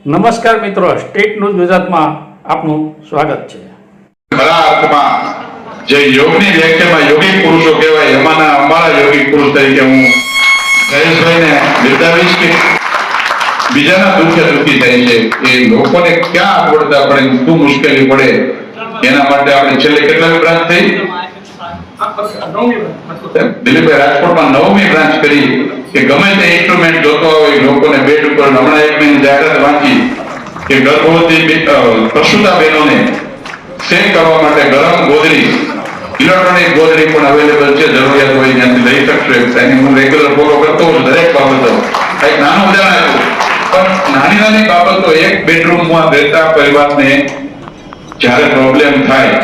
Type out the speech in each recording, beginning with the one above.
નમસ્કાર મિત્રો, state news ગુજરાતમાં આપનું સ્વાગત છે. ખરા અર્થમાં જે યોગની વ્યાખ્યામાં યોગી પુરુષો કહેવાય એમાંના અમારા યોગી પુરુષ તરીકે હું જયેશભાઈને બિરદાવીશ કે બીજાના દુઃખે દુઃખી થાય છે એ લોકોને ક્યાં આવડતા પડે, શું મુશ્કેલી પડે, એના માટે આપણે છેલ્લે કેટલામી બ્રાન્ચ થઈ? દિલીપભાઈ રાજકોટમાં 9મી બ્રાન્ચ કરી કે ગમે તે ઇન્સ્ટ્રુમેન્ટ જોતો હોય લોકોને બેડ ઉપર. હમણાં એક મહિને જાહેરાત વાંચી કે ગર્ભવતી પ્રસૂતા બહેનોને શેક કરવા માટે ગરમ ગોદડી, ઇલેક્ટ્રોનિક ગોદડી પણ અવેલેબલ છે. જરૂરિયાત હોય ત્યાંથી લઈ શકશો. એની હું રેગ્યુલર ફોલો કરતો હોઉં દરેક બાબતો. એક નાનું ઉદાહરણ આપ્યું, પણ નાની નાની બાબતો એક બેડરૂમમાં રહેતા પરિવારને જ્યારે પ્રોબ્લેમ થાય,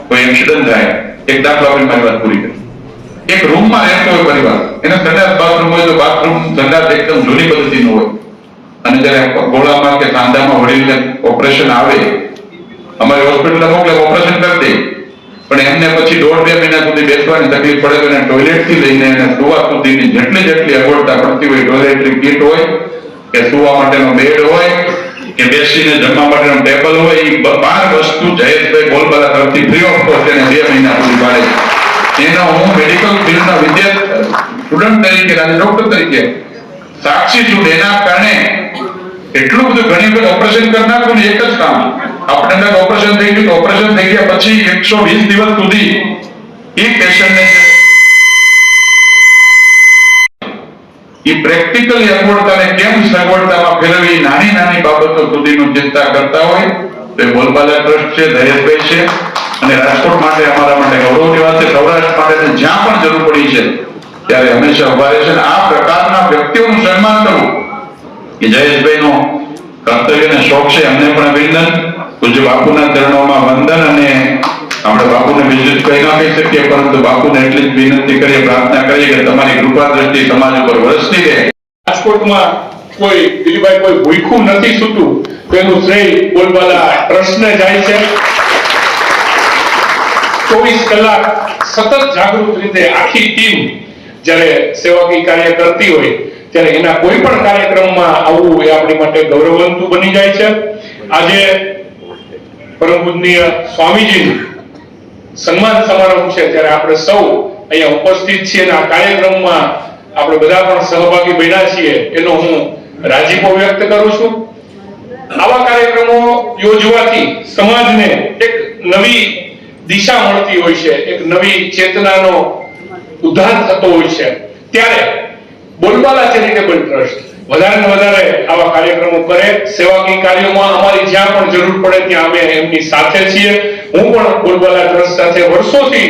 કોઈ એક્સિડન્ટ થાય, એક દાખલા આપણી મારી વાત પૂરી કરી. એક રૂમમાં રહેતો હોય પરિવાર, એને સંડાસ બાથરૂમ હોય તો બાથરૂમ સંડાસ એકદમ જૂની પદ્ધતિનું હોય અને જ્યારે ગોળામાં કે સાંધામાં વળીને ઓપરેશન આવે, અમારી હોસ્પિટલમાં મોકલે ઓપરેશન કરી દે, પણ એમને પછી 1.5-2 મહિના સુધી બેસવાની તકલીફ પડે તો એને ટોયલેટ થી લઈને એને સુવા સુધીની જેટલી અગવડતા પડતી હોય, ટોયલેટરી કીટ હોય કે સુવા માટેનો બેડ હોય કે બેસીને જમવા માટેનો ટેબલ હોય, એ 12 વસ્તુ જયેશભાઈ બોલબાલા તરફથી ફ્રી ઓફ કોસ્ટ એને 2 મહિના પૂરી પાડે. એનો હું મેડિકલ ફિલ્ડના સ્ટુડન્ટ તરીકે અને ડોક્ટર તરીકે સાક્ષી છું. એના કારણે એટલું બધું ઘણી વખત ઓપરેશન કરી નાખવું એક જ કામ. આપણે ઓપરેશન થઈ ગયું તો ઓપરેશન થઈ ગયા પછી 120 દિવસ સુધી એ પેશન્ટને એ પ્રેક્ટિકલી અગવડતાને કેમ સગવડતામાં ફેરવી નાની નાની બાબતો સુધીનું ચિંતા કરતા હોય તો એ બોલબાલા ટ્રસ્ટ છે, જયેશભાઈ છે. અને રાજકોટ માટે અમારા માટે ગૌરવની વાત છે. સૌરાષ્ટ્ર માટે જ્યાં પણ જરૂર પડી છે ત્યારે હંમેશા ઉભા રહે છે. આ પ્રકારના વ્યક્તિઓનું સન્માન કરવું એ જયેશભાઈનો કર્તવ્ય અને શોખ છે. અમને પણ અભિનંદન. પૂજ્ય બાપુના ચરણોમાં વંદન. અને આપણે બાપુને બીજું કંઈ ના કહી શકીએ, પરંતુ બાપુને એટલી જ વિનંતી કરીએ, પ્રાર્થના કરીએ કે તમારી કૃપા દ્રષ્ટિ સમાજ ઉપર વરસતી રહે. રાજકોટમાં કોઈ દિલીપભાઈ કોઈ ભૂખ્યું નથી સૂતું તો એનું શ્રેય બોલબાલા ટ્રસ્ટને જાય છે. 24 કલાક સતત જાગૃત રીતે આખી ટીમ જ્યારે સેવાકીય કાર્ય કરતી હોય ત્યારે એના કોઈ પણ કાર્યક્રમમાં આવવું એ આપણી માટે ગૌરવવંતું બની જાય છે. આજે પરમ પૂજનીય સ્વામીજીનું સન્માન સમારંભ છે ત્યારે આપણે સૌ અહીંયા ઉપસ્થિત છીએ અને આ કાર્યક્રમમાં આપણે બધા પણ સહભાગી બન્યા છીએ એનો હું રાજીપો વ્યક્ત કરું છું. આવા કાર્યક્રમો યોજવાથી સમાજને એક નવી દિશા મળતી હોય છે, એક નવી ચેતનાનો ઉદ્ધાર થતો હોય છે. ત્યારે બોલબાલા ચેરિટેબલ ટ્રસ્ટ વધારે ને વધારે આવા કાર્યક્રમો કરે. સેવાકીય કાર્યોમાં અમારી જ્યાં પણ જરૂર પડે ત્યાં અમે એમની સાથે છીએ. હું પણ બોલબાલા ટ્રસ્ટ સાથે વર્ષોથી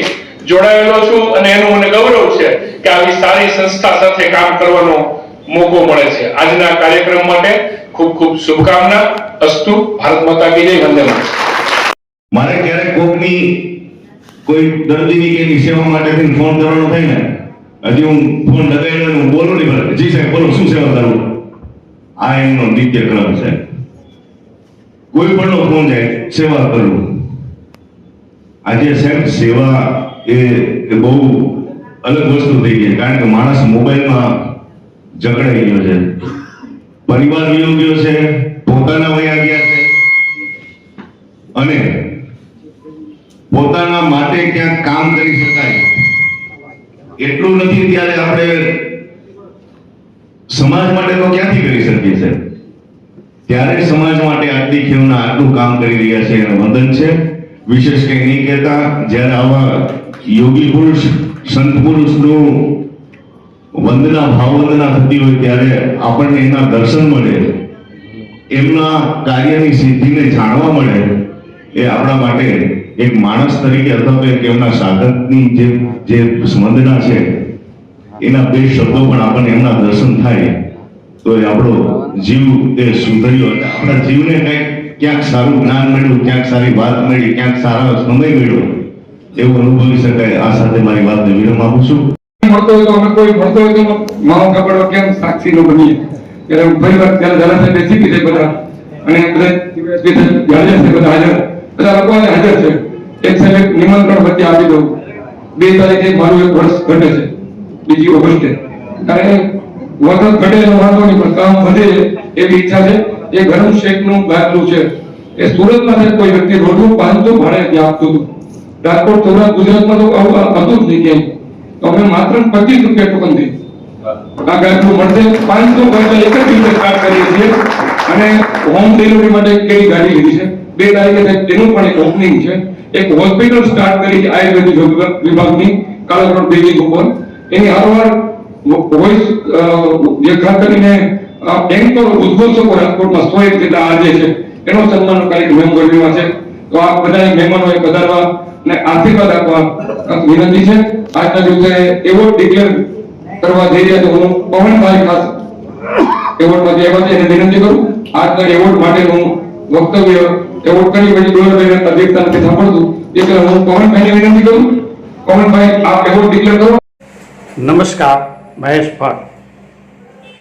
જોડાયેલો છું અને એનું મને ગૌરવ છે કે આવી સારી સંસ્થા સાથે કામ કરવાનો મોકો મળે છે. આજના કાર્યક્રમ માટે ખૂબ ખૂબ શુભકામના. અસ્તુ. ભારત માતા કી જય. વંદે માતરમ. મારે ક્યારેક કોકની કોઈ દર્દીની કે એની સેવા માટે ફોન કરવાનો થાય ને, હજી હું ફોન લગાવીને હું બોલું નહીં, ભલે જી સાહેબ બોલો, શું સેવા કરું? આ એમનો નિત્ય ક્રમ છે. કોઈ પણનો ફોન જાય, સેવા કરું. આજે સાહેબ સેવા એ બહુ અલગ વસ્તુ થઈ ગઈ, કારણ કે માણસ મોબાઈલમાં જકડાઈ ગયો છે, પરિવાર વયો ગયો છે, પોતાના વયા ગયા છે અને પોતાના માટે ક્યાંક કામ કરી શકાય એટલું નથી. ત્યારે આપણે સમાજ માટે તો ક્યાંથી કરી શકીએ છીએ? ત્યારે સમાજ માટે આટલી ખેવના આટલું કામ કરી રહ્યા છે એને વંદન છે. વિશેષ કંઈ નહીં કહેતા. જ્યારે આવા યોગી પુરુષ, સંત પુરુષનું વંદના ભાવવંદના થતી હોય ત્યારે આપણને એના દર્શન મળે, એમના કાર્યની સિદ્ધિને જાણવા મળે, એ આપણા માટે એક માણસ તરીકે અથવા તો એમના સાધકની જે વંદના છે એના 2 શબ્દો પણ આપણને એમના દર્શન થાય તો એ આપણો જીવ એ સુધર્યો. આપણા જીવને કંઈક ક્યાંક સારું જ્ઞાન મળ્યું, ક્યાંક સારી વાત મળી, ક્યાંક સારો સમય મળ્યો એવું અનુભવી શકાય. આ સાથે મારી વાતને વિરામ આપું છું. મળતો હોય તો અમે કોઈ મળતો હોય તો માવો કપડો કેમ સાક્ષી નો બનીએ ત્યારે ફરી વાર ત્યારે ધારાસભ્ય બેસી ગઈ છે બધા અને બધા હાજર છે, બધા લોકો હાજર છે. એક સાહેબ નિમંત્રણ વચ્ચે આપી દઉં. 2 તારીખે મારું 1 વર્ષ ઘટે છે, બીજી ઓગસ્ટે. કારણ કે વખત ઘટે એનો વાંધો નહીં, પણ કામ વધે એવી ઈચ્છા છે. એ ગરમ શેકનું ગાદલું છે એ સુરતમાં કોઈ વ્યક્તિ રોજનું 500 ભાડે ત્યાં આપતું હતું. રાજકોટ સૌરાષ્ટ્ર ગુજરાતમાં તો આવું હતું જ નહીં ક્યાંય. તો અમે માત્ર 25 રૂપિયા ટોકનથી આ ગાદલું મળશે. 500 ભાડે એક જ દિવસે સ્ટાર્ટ કરીએ છીએ અને હોમ ડિલિવરી માટે કેવી ગાડી લીધી છે. 2 તારીખે તેનું પણ એક ઓપનિંગ છે. એક હોસ્પિટલ સ્ટાર્ટ કરી છે આયુર્વેદિક વિભાગની કાળાકોટ બિલ્ડિંગ ઉપર. એની હારવાર વોઇસ જે ખાસ કરીને એન્કર ઉદ્ઘોષકો રાજકોટમાં 101 જેટલા આજે છે એનો સન્માન કાર્યક્રમ ગોઠવ્યો છે. તો આ બધા મહેમાનોએ પધારવા અને આશીર્વાદ આપવા વિનંતી છે. આજના દિવસે એવોર્ડ ડિક્લેર કરવા જઈ રહ્યા છે. હું પવનભાઈ ખાસ એવોર્ડમાં જે આવ્યા છે એને વિનંતી કરું આજના એવોર્ડ માટેનું વક્તવ્ય એવોર્ડ કરી પછી ડોલરભાઈને અધ્યક્ષતાથી સાંભળતું એટલે હું પવનભાઈને વિનંતી કરું. પવનભાઈ આપ એવોર્ડ ડિક્લેર કરો. નમસ્કાર, મહેશ ભટ્ટ.